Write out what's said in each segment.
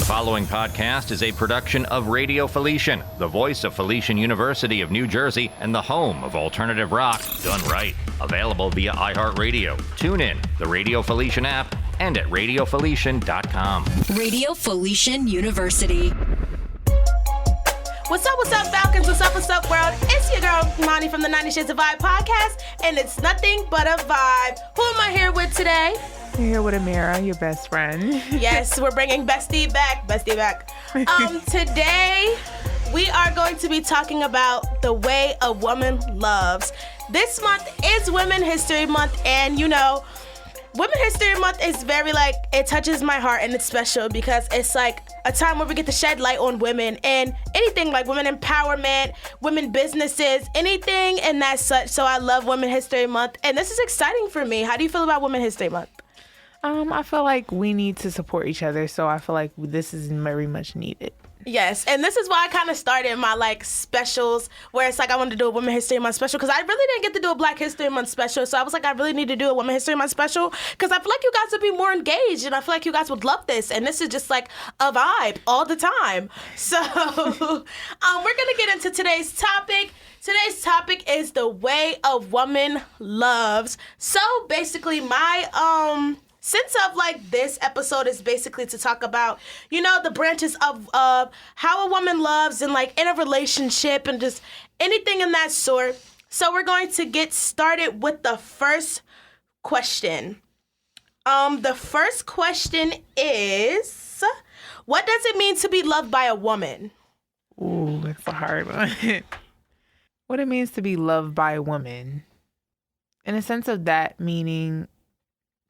The following podcast is a production of Radio Felician, the voice of Felician University of New Jersey and the home of alternative rock done right. Available via iHeartRadio, TuneIn, the Radio Felician app, and at radiofelician.com. Radio Felician University. What's up, Falcons? What's up, world? It's your girl, Monty from the 90 Shades of Vibe podcast, and it's nothing but a vibe. Who am I here with today? You're here with Amira, your best friend. Yes, we're bringing Bestie back. Today, we are going to be talking about the way a woman loves. This month is Women's History Month, and you know, Women's History Month is very it touches my heart, and it's special because it's like a time where we get to shed light on women and anything like women empowerment, women businesses, anything and that such. So I love Women's History Month, and this is exciting for me. How do you feel about Women's History Month? I feel like we need to support each other, so I feel like this is very much needed. Yes, and this is why I kind of started my specials where it's I wanted to do a Women's History Month special because I really didn't get to do a Black History Month special. So I was I really need to do a Women's History Month special because I feel like you guys would be more engaged and I feel like you guys would love this. And this is just a vibe all the time. So we're going to get into today's topic. Today's topic is the way a woman loves. So basically my sense of this episode is basically to talk about, the branches of how a woman loves and in a relationship and just anything in that sort. So we're going to get started with the first question. The first question is, what does it mean to be loved by a woman? Ooh, that's a hard one. What it means to be loved by a woman. In a sense of that meaning,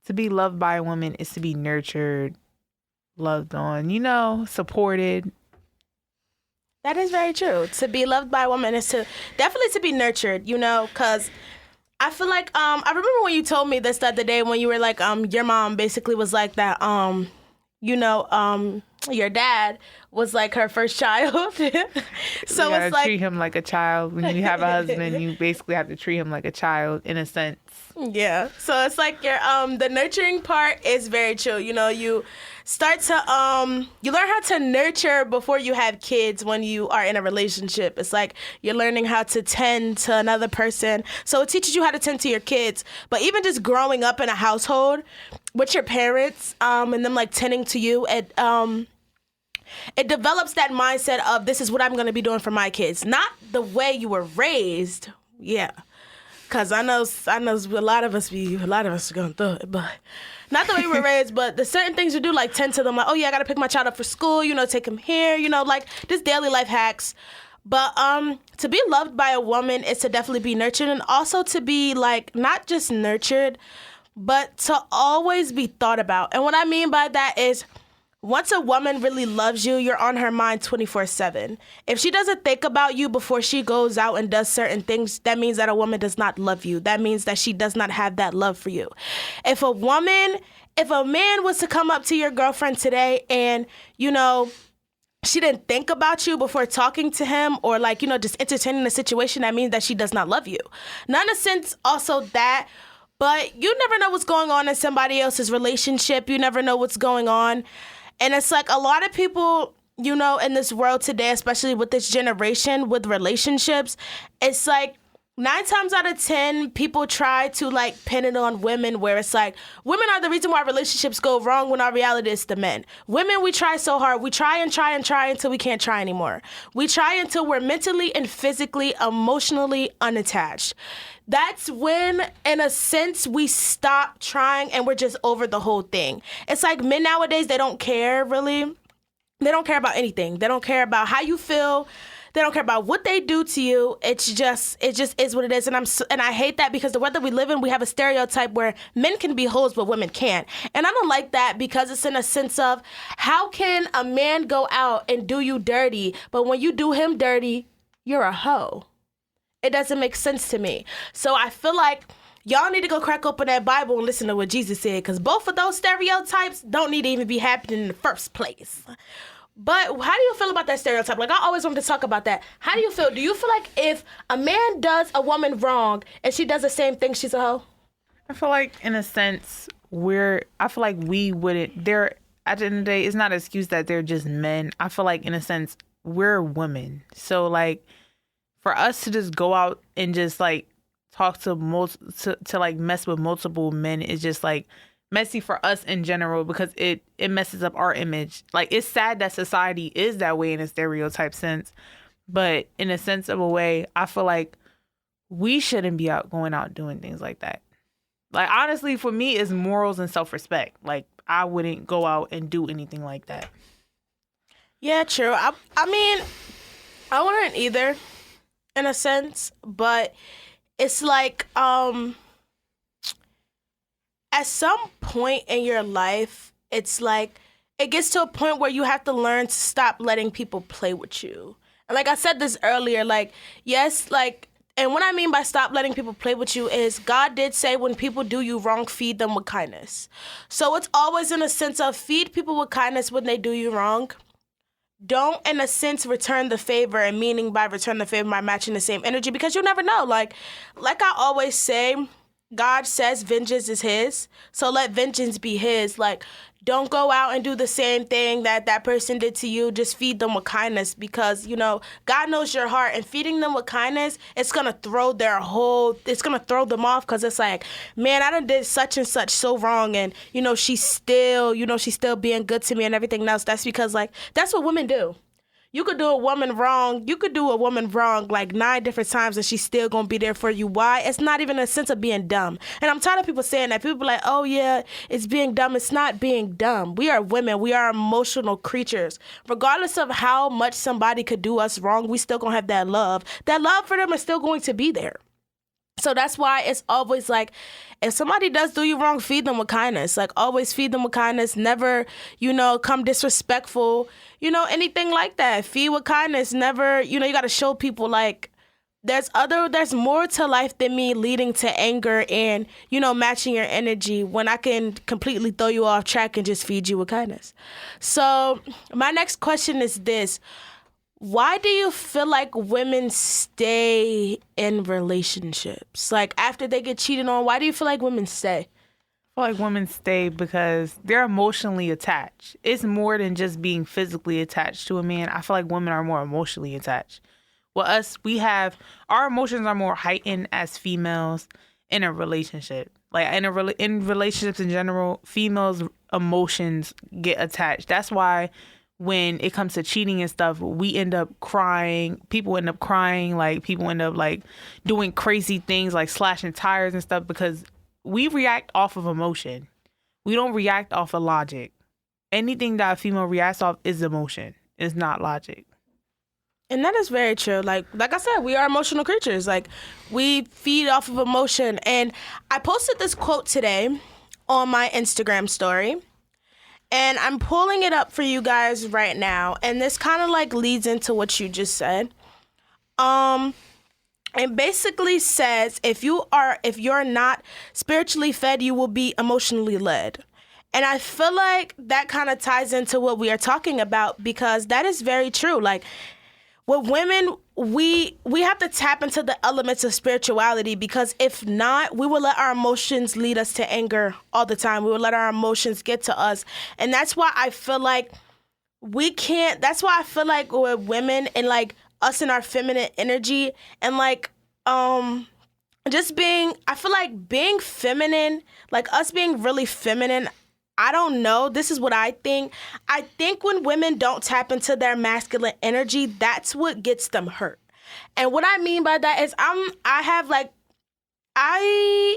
to be loved by a woman is to be nurtured, loved on, supported. That is very true. To be loved by a woman is definitely to be nurtured, because I feel I remember when you told me this the other day when you were your mom basically was like that, your dad was her first child. So you gotta it's treat him like a child. When you have a husband, you basically have to treat him like a child in a sense. Yeah. So it's your the nurturing part is very true. You start to you learn how to nurture before you have kids when you are in a relationship. It's you're learning how to tend to another person. So it teaches you how to tend to your kids. But even just growing up in a household with your parents and them tending to you, it develops that mindset of this is what I'm going to be doing for my kids. Not the way you were raised. Yeah. Because I know a lot of us are going through it, but not the way we were raised, but the certain things you do, tend to them, oh yeah, I got to pick my child up for school, take him here, just daily life hacks. But to be loved by a woman is to definitely be nurtured and also to be not just nurtured, but to always be thought about. And what I mean by that is once a woman really loves you, you're on her mind 24/7. If she doesn't think about you before she goes out and does certain things, that means that a woman does not love you. That means that she does not have that love for you. If a man was to come up to your girlfriend today and, she didn't think about you before talking to him or just entertaining the situation, that means that she does not love you. Not in a sense also that, but you never know what's going on in somebody else's relationship. You never know what's going on. And it's a lot of people, in this world today, especially with this generation, with relationships, it's 9 times out of 10, people try to pin it on women where it's women are the reason why relationships go wrong when our reality is the men. Women, we try so hard. We try and try and try until we can't try anymore. We try until we're mentally and physically, emotionally unattached. That's when, in a sense, we stop trying and we're just over the whole thing. It's men nowadays, they don't care, really. They don't care about anything. They don't care about how you feel. They don't care about what they do to you. It just is what it is. And I hate that because the world that we live in, we have a stereotype where men can be hoes, but women can't. And I don't like that because it's in a sense of how can a man go out and do you dirty, but when you do him dirty, you're a hoe. It doesn't make sense to me. So I feel y'all need to go crack open that Bible and listen to what Jesus said, because both of those stereotypes don't need to even be happening in the first place. But how do you feel about that stereotype? I always wanted to talk about that. How do you feel? Do you feel if a man does a woman wrong and she does the same thing, she's a hoe? I feel in a sense, we wouldn't, at the end of the day, it's not an excuse that they're just men. I feel like, in a sense, we're women. So, like, for us to just go out and just, like, talk to like, mess with multiple men is just, like, messy for us in general because it messes up our image. Like, it's sad that society is that way in a stereotype sense. But in a sense of a way, I feel like we shouldn't be going out doing things like that. Like, honestly, for me, it's morals and self-respect. Like, I wouldn't go out and do anything like that. Yeah, true. I mean, I wouldn't either, in a sense, but it's like, at some point in your life, it's like, it gets to a point where you have to learn to stop letting people play with you. And like I said this earlier, like, yes, like, and what I mean by stop letting people play with you is God did say when people do you wrong, feed them with kindness. So it's always in a sense of feed people with kindness when they do you wrong. Don't, in a sense, return the favor, and meaning by return the favor by matching the same energy, because you never know. Like I always say, God says vengeance is his, so let vengeance be his. Like, don't go out and do the same thing that person did to you. Just feed them with kindness, because, you know, God knows your heart, and feeding them with kindness, it's going to throw it's going to throw them off, because it's like, man, I done did such and such so wrong, and, you know, she's still being good to me and everything else. That's because, like, that's what women do. You could do a woman wrong. You could do a woman wrong like 9 different times and she's still going to be there for you. Why? It's not even a sense of being dumb. And I'm tired of people saying that. People be like, oh, yeah, it's being dumb. It's not being dumb. We are women. We are emotional creatures. Regardless of how much somebody could do us wrong, we still going to have that love. That love for them is still going to be there. So that's why it's always like, if somebody does do you wrong, feed them with kindness. Like, always feed them with kindness. Never, you know, come disrespectful, you know, anything like that. Feed with kindness. Never, you know, you got to show people, like, there's more to life than me leading to anger and, you know, matching your energy, when I can completely throw you off track and just feed you with kindness. So my next question is this. Why do you feel like women stay in relationships? Like, after they get cheated on, why do you feel like women stay? I feel like women stay because they're emotionally attached. It's more than just being physically attached to a man. I feel like women are more emotionally attached. Well, our emotions are more heightened as females in a relationship. Like, in relationships in general, females' emotions get attached. That's why when it comes to cheating and stuff, we end up crying. People end up crying. Like, people end up, like, doing crazy things, like slashing tires and stuff, because we react off of emotion. We don't react off of logic. Anything that a female reacts off is emotion. It's not logic. And that is very true. Like I said, we are emotional creatures. Like, we feed off of emotion. And I posted this quote today on my Instagram story. And I'm pulling it up for you guys right now. And this kind of, like, leads into what you just said. It basically says, if you're not spiritually fed, you will be emotionally led. And I feel like that kind of ties into what we are talking about, because that is very true. Like, with women, we have to tap into the elements of spirituality, because if not, we will let our emotions lead us to anger all the time. We will let our emotions get to us. And that's why I feel like that's why I feel like with women and, like, us in our feminine energy and, like, I feel like being feminine, like us being really feminine, I don't know. This is what I think. I think when women don't tap into their masculine energy, that's what gets them hurt. And what I mean by that is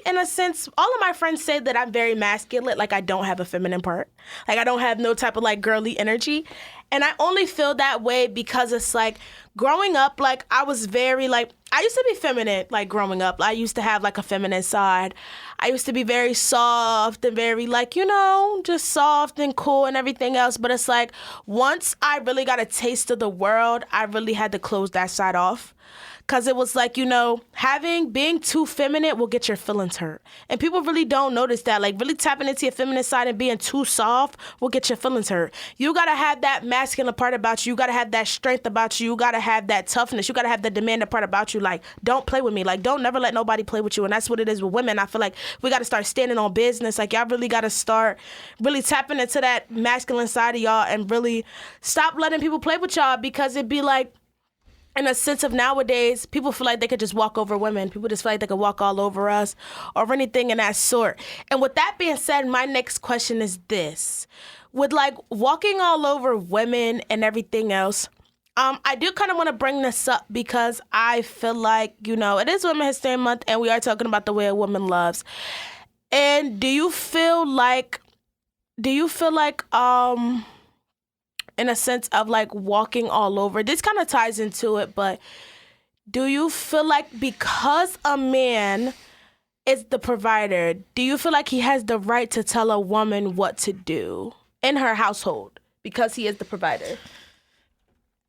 in a sense, all of my friends say that I'm very masculine. Like, I don't have a feminine part. Like, I don't have no type of, like, girly energy. And I only feel that way because it's like, growing up, like, I was very, like, I used to be feminine, like, growing up. I used to have, like, a feminine side. I used to be very soft and very, like, you know, just soft and cool and everything else. But it's like, once I really got a taste of the world, I really had to close that side off. Because it was like, you know, being too feminine will get your feelings hurt. And people really don't notice that. Like, really tapping into your feminine side and being too soft will get your feelings hurt. You got to have that masculine part about you. You got to have that strength about you. You got to have that toughness. You got to have the demanding part about you. Like, don't play with me. Like, don't never let nobody play with you. And that's what it is with women. I feel like we got to start standing on business. Like, y'all really got to start really tapping into that masculine side of y'all and really stop letting people play with y'all, because it'd be like, in a sense of nowadays, people feel like they could just walk over women. People just feel like they could walk all over us or anything in that sort. And with that being said, my next question is this. With like walking all over women and everything else, I do kind of want to bring this up because I feel like, you know, it is Women's History Month and we are talking about the way a woman loves. And do you feel like, in a sense of like walking all over, this kind of ties into it, but do you feel like because a man is the provider, do you feel like he has the right to tell a woman what to do in her household because he is the provider?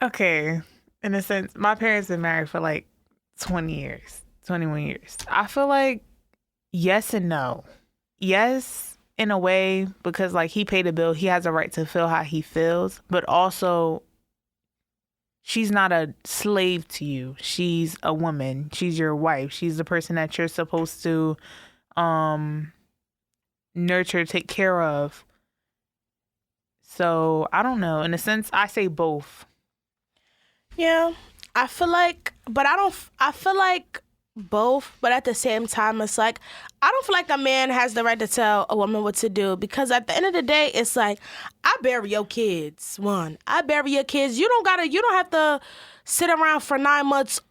Okay. In a sense, my parents been married for like 20 years, 21 years. I feel like yes and no. Yes, in a way, because like he paid a bill, he has a right to feel how he feels, but also she's not a slave to you. She's a woman. She's your wife. She's the person that you're supposed to nurture, take care of. So I don't know. In a sense, I say both. Yeah, I feel like both, but at the same time, it's like, I don't feel like a man has the right to tell a woman what to do, because at the end of the day, it's like, I bury your kids. I bury your kids. You don't have to sit around for 9 months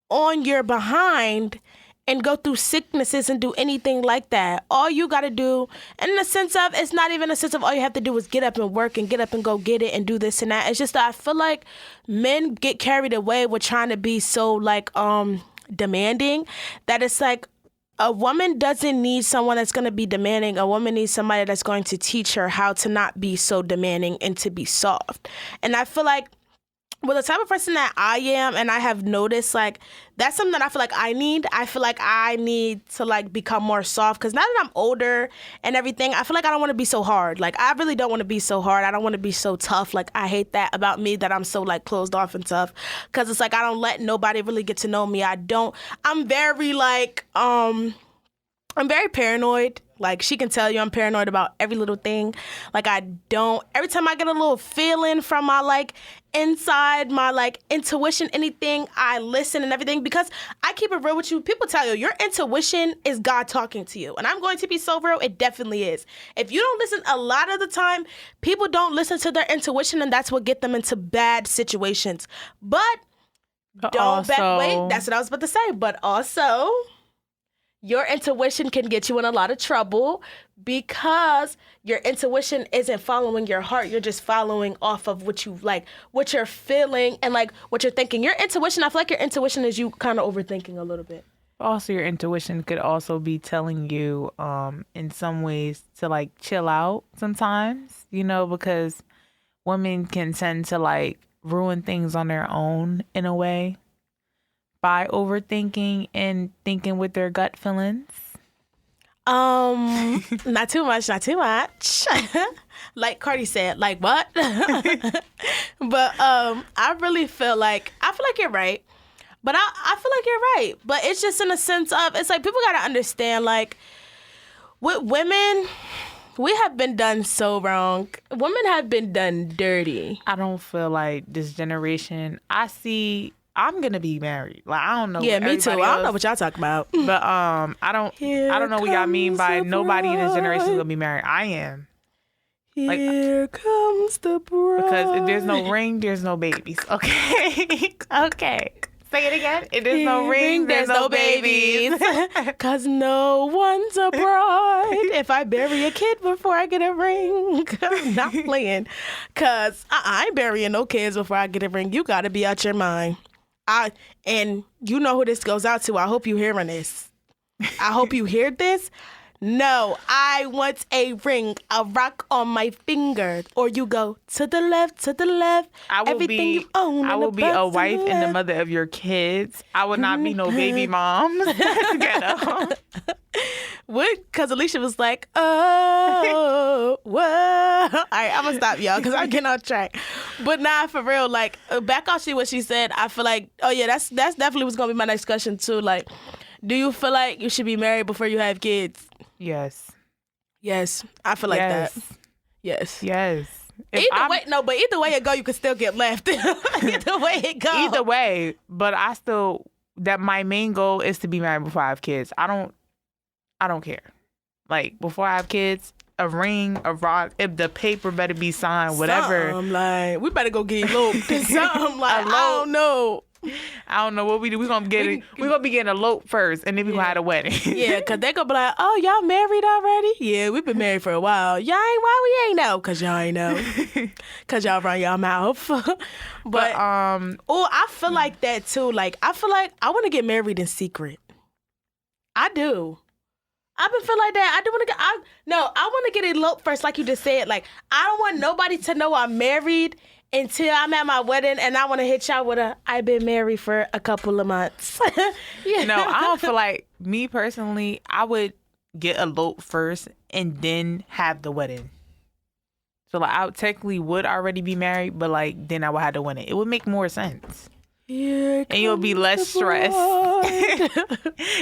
on your behind and go through sicknesses and do anything like that. All you got to do, and in the sense of, it's not even a sense of all you have to do is get up and work and get up and go get it and do this and that. It's just that I feel like men get carried away with trying to be so like, demanding, that it's like a woman doesn't need someone that's going to be demanding. A woman needs somebody that's going to teach her how to not be so demanding and to be soft. And I feel like with the type of person that I am, and I have noticed, like, that's something that I feel like I need. I feel like I need to, like, become more soft, because now that I'm older and everything, I feel like I don't want to be so hard. Like, I really don't want to be so hard. I don't want to be so tough. Like, I hate that about me, that I'm so, like, closed off and tough, because it's like I don't let nobody really get to know me. I'm very, like, I'm very paranoid. Like, she can tell you I'm paranoid about every little thing. Like, every time I get a little feeling from my, like, inside, my, like, intuition, anything, I listen and everything, because I keep it real with you. People tell you, your intuition is God talking to you. And I'm going to be so real, it definitely is. If you don't listen, a lot of the time, people don't listen to their intuition, and that's what get them into bad situations. But that's what I was about to say. But also, your intuition can get you in a lot of trouble, because your intuition isn't following your heart. You're just following off of what you like, what you're feeling, and like what you're thinking. Your intuition, I feel like your intuition is you kind of overthinking a little bit. Also, your intuition could also be telling you in some ways to like chill out sometimes, you know, because women can tend to like ruin things on their own in a way by overthinking and thinking with their gut feelings. Not too much. Like Cardi said, like what? But I feel like you're right. But I feel like you're right. But it's just in a sense of, it's like people gotta understand, like, with women, we have been done so wrong. Women have been done dirty. I don't feel like this generation, I'm gonna be married. Like, I don't know. Yeah, me too. I don't know what y'all talking about. But I don't know what y'all mean by nobody in this generation is gonna be married. I am. Here comes the bride. Because if there's no ring, there's no babies. Okay. Okay. Say it again. If there's no ring, there's no babies. Cause no one's a bride. If I bury a kid before I get a ring, I'm not playing. Cause I ain't burying no kids before I get a ring. You gotta be out your mind. And you know who this goes out to. I hope you hearing this. I hope you hear this. No, I want a ring, a rock on my finger. Or you go to the left. I will Everything you own. I and will be about a to wife and the left. mother of your kids. I will not be no baby mom. That's ghetto. What? Because Alicia was like, oh, whoa. All right, I'm going to stop, y'all, because I'm getting off track. But nah, for real, like, back off what she said, I feel like, oh, yeah, that's definitely what's going to be my next question, too. Like, do you feel like you should be married before you have kids? Yes. Yes, I feel like Yes. that. Yes. Yes. Either way it go, you can still get left. Either way it go. Either way, but I still, that my main goal is to be married before I have kids. I don't care. Like, before I have kids, a ring, a rock, if the paper better be signed, whatever. Something like, we better go get eloped. Something like, I don't know. I don't know what we do. We're gonna be getting eloped first, and then we're gonna have a wedding. Yeah, because they gonna be like, oh, y'all married already? Yeah, we've been married for a while. Why we ain't know? Because y'all ain't know. Because y'all run your mouth. but I feel like that too. Like, I feel like I want to get married in secret. I do. I've been feeling like that. I do want to get. I want to get eloped first, like you just said. Like, I don't want nobody to know I'm married until I'm at my wedding, and I want to hit y'all with I've been married for a couple of months. Yeah. No, I don't feel like, me personally, I would get eloped first and then have the wedding. So like, I technically would already be married, but like then I would have the wedding. It would make more sense. Here And you'll be less stressed.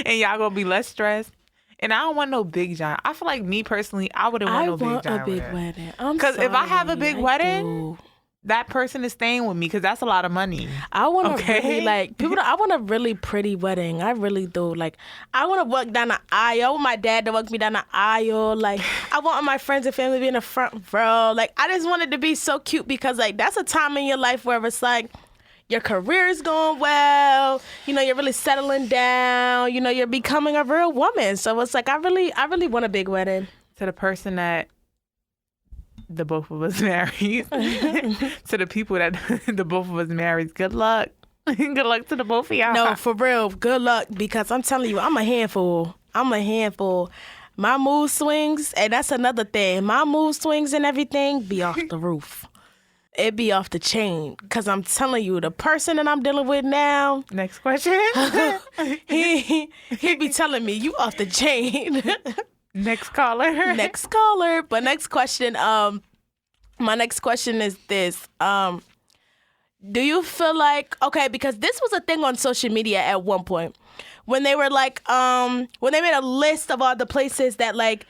And y'all gonna be less stressed. And I don't want no big giant. I feel like, me personally, I wouldn't want no big giant. a big wedding. Because if I have a big wedding, do. that person is staying with me because that's a lot of money. I want to Okay. really, like, I want a really pretty wedding. I really do. Like, I want to walk down the aisle. I want my dad to walk me down the aisle. Like, I want my friends and family to be in the front row. Like, I just want it to be so cute because, like, that's a time in your life where it's like, your career is going well. You know, you're really settling down. You know, you're becoming a real woman. So it's like, I really want a big wedding. To the person that the both of us married, to the people that the both of us married, good luck. Good luck to the both of y'all. No, for real, good luck, because I'm telling you, I'm a handful. My mood swings, and that's another thing. My mood swings and everything be off the roof. It be off the chain, because I'm telling you, the person that I'm dealing with now, Next question. he be telling me, you off the chain. Next caller. Next caller. But next question, my next question is this. Do you feel like, okay, because this was a thing on social media at one point, when they were like, when they made a list of all the places that, like,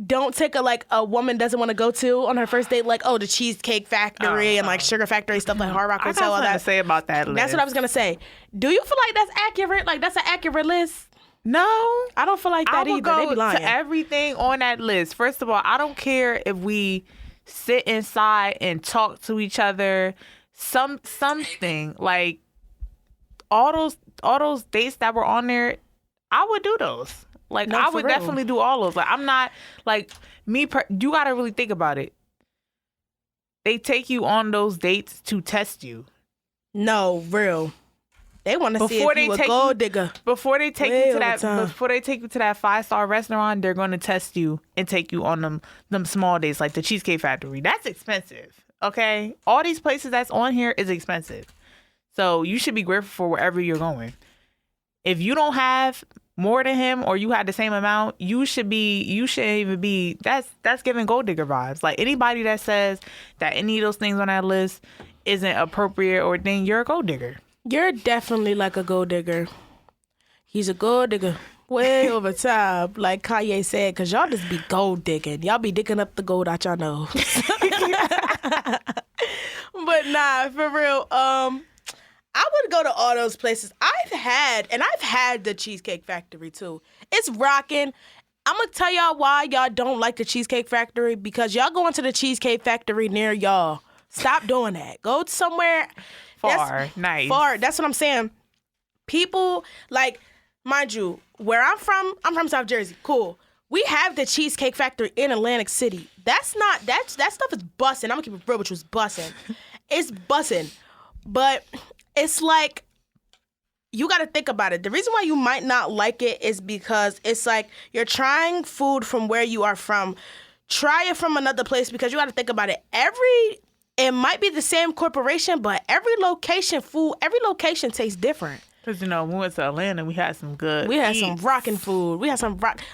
don't take a woman doesn't want to go to on her first date, like, the Cheesecake Factory and like Sugar Factory, stuff like Hard Rock I got Hotel, all something that. to say about that list. That's what I was gonna say. Do you feel like that's accurate? Like, that's an accurate list? No. I don't feel like that I would either. They go be lying. to everything on that list. First of all, I don't care if we sit inside and talk to each other. Something like all those dates that were on there, I would do those. Like, No, I for would real. definitely do all those. Like, I'm not like you gotta really think about it. They take you on those dates to test you. No, real. They want to see Before if they you a take gold you- digger. Before they take Way you to over that, time. before they take you to that 5-star restaurant, they're going to test you and take you on them small dates, like the Cheesecake Factory. That's expensive. Okay, all these places that's on here is expensive, so you should be grateful for wherever you're going. If you don't have more than him, or you had the same amount, you shouldn't even be. That's giving gold digger vibes. Like, anybody that says that any of those things on that list isn't appropriate or thing, you're a gold digger. You're definitely like a gold digger. He's a gold digger. Way over time, like Kanye said, because y'all just be gold digging. Y'all be digging up the gold out y'all nose. But nah, for real, I would go to all those places. I've had the Cheesecake Factory too. It's rocking. I'm gonna tell y'all why y'all don't like the Cheesecake Factory, because y'all going to the Cheesecake Factory near y'all. Stop doing that. Go somewhere Far, nice. Far. That's what I'm saying. People, like, mind you, where I'm from South Jersey. Cool. We have the Cheesecake Factory in Atlantic City. That stuff is bussin'. I'm gonna keep it real, which was bussin'. It's bussin'. But it's like, you got to think about it. The reason why you might not like it is because it's like you're trying food from where you are from. Try it from another place because you got to think about it. It might be the same corporation, but every location tastes different. Because, when we went to Atlanta, we had some good some rocking food. Let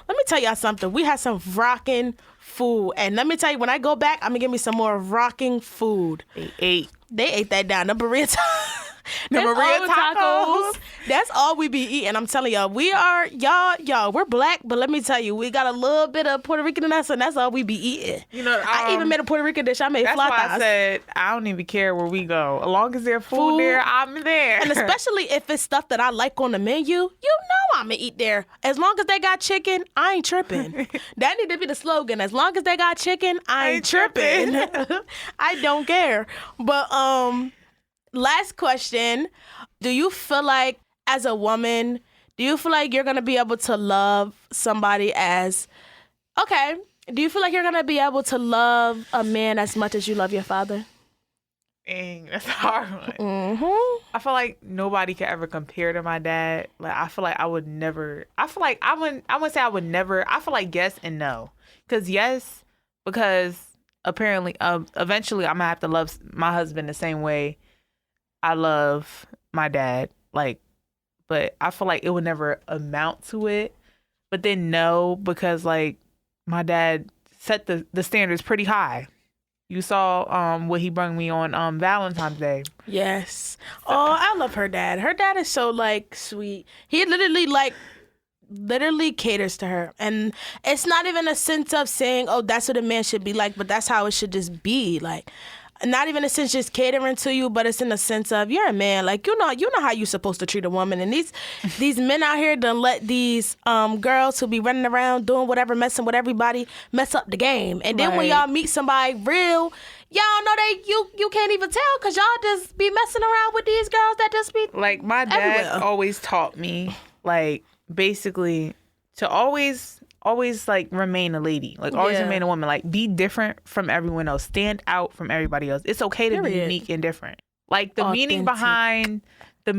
me tell y'all something. We had some rocking food. And let me tell you, when I go back, I'm going to give me some more rocking food. They ate that down. The burrito tacos. That's all we be eating. I'm telling y'all, we're black, but let me tell you, we got a little bit of Puerto Rican in us, and that's all we be eating. I even made a Puerto Rican dish. I made flautas. That's why I said I don't even care where we go. As long as there's food there, I'm there. And especially if it's stuff that I like on the menu, I'm going to eat there. As long as they got chicken, I ain't tripping. That need to be the slogan. As long as they got chicken, I ain't tripping. I don't care. But, last question. Do you feel like, as a woman, you're going to be able to love somebody do you feel like you're going to be able to love a man as much as you love your father? Dang, that's a hard one. Mm-hmm. I feel like nobody can ever compare to my dad. Like, I feel like I would never. I feel like I wouldn't say I would never. I feel like yes and no. Because apparently, eventually, I'm gonna have to love my husband the same way I love my dad. Like, but I feel like it would never amount to it. But then no, because like my dad set the standards pretty high. You saw what he brought me on Valentine's Day. Yes. Oh, I love her dad. Her dad is so like sweet. He literally caters to her. And it's not even a sense of saying, oh, that's what a man should be like, but that's how it should just be. Like, not even a sense just catering to you, but it's in a sense of you're a man. Like, you know how you're supposed to treat a woman. And these men out here done let these girls who be running around doing whatever, messing with everybody, mess up the game. And then when y'all meet somebody real, y'all know you can't even tell because y'all just be messing around with these girls that just be like my dad always taught me, like, basically to always like remain a lady, like always remain a woman, like be different from everyone else, stand out from everybody else. It's okay to be unique and different. Like the meaning behind the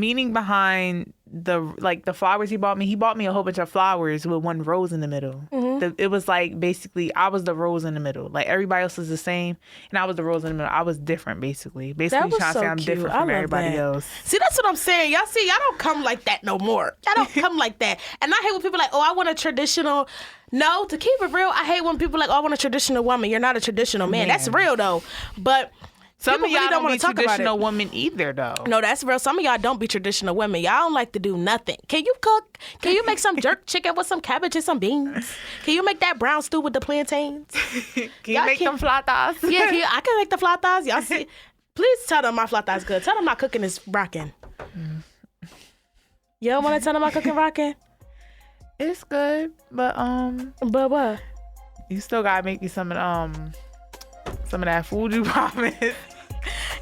flowers he bought me a whole bunch of flowers with one rose in the middle. Mm-hmm. It was like basically I was the rose in the middle. Like everybody else is the same and I was the rose in the middle. I was different basically trying to say I'm different from everybody else. See, that's what I'm saying. Y'all don't come like that no more. Y'all don't come like that. And I hate when people are like, oh, I want a traditional. No, to keep it real, I hate when people are like, oh, I want a traditional woman. You're not a traditional man. That's real though. But some of y'all don't want to be traditional women either, though. No, that's real. Some of y'all don't be traditional women. Y'all don't like to do nothing. Can you cook? Can you make some jerk chicken with some cabbage and some beans? Can you make that brown stew with the plantains? Can you make them flautas? Yeah, I can make the flautas. Y'all see? Please tell them my flautas good. Tell them my cooking is rocking. You don't want to tell them my cooking rocking? It's good, but what? You still gotta make me some of that food you promised.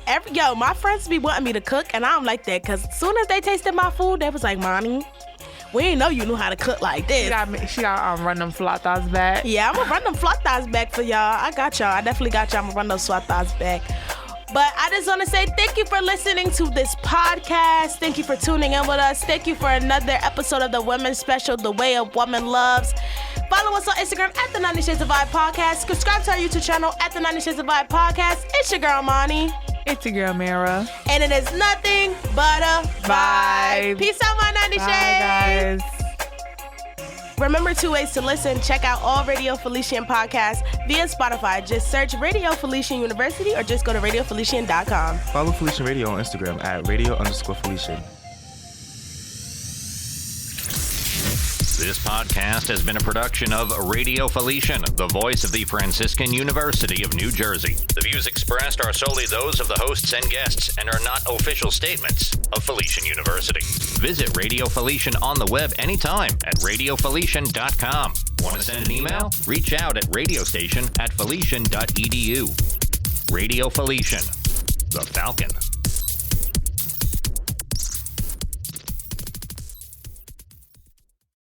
My friends be wanting me to cook, and I don't like that, because as soon as they tasted my food, they was like, Mommy, we didn't know you knew how to cook like this. She got run them flautas back. Yeah, I'm gonna run them flautas back for y'all. I got y'all. I definitely got y'all. I'm gonna run those flautas back. But I just want to say thank you for listening to this podcast. Thank you for tuning in with us. Thank you for another episode of the Women's Special, The Way a Woman Loves. Follow us on Instagram at the 90 Shades of Vibe Podcast. Subscribe to our YouTube channel at the 90 Shades of Vibe Podcast. It's your girl, Monty. It's your girl, Mara. And it is nothing but a vibe. Peace out, my 90 Shades. Bye, guys. Remember 2 ways to listen. Check out all Radio Felician podcasts via Spotify. Just search Radio Felician University or just go to radiofelician.com. Follow Felician Radio on Instagram at radio_Felician. This podcast has been a production of Radio Felician, the voice of the Franciscan University of New Jersey. The views expressed are solely those of the hosts and guests and are not official statements of Felician University. Visit Radio Felician on the web anytime at radiofelician.com. Want to send an email? Reach out at radiostation@felician.edu. Radio Felician, the Falcon.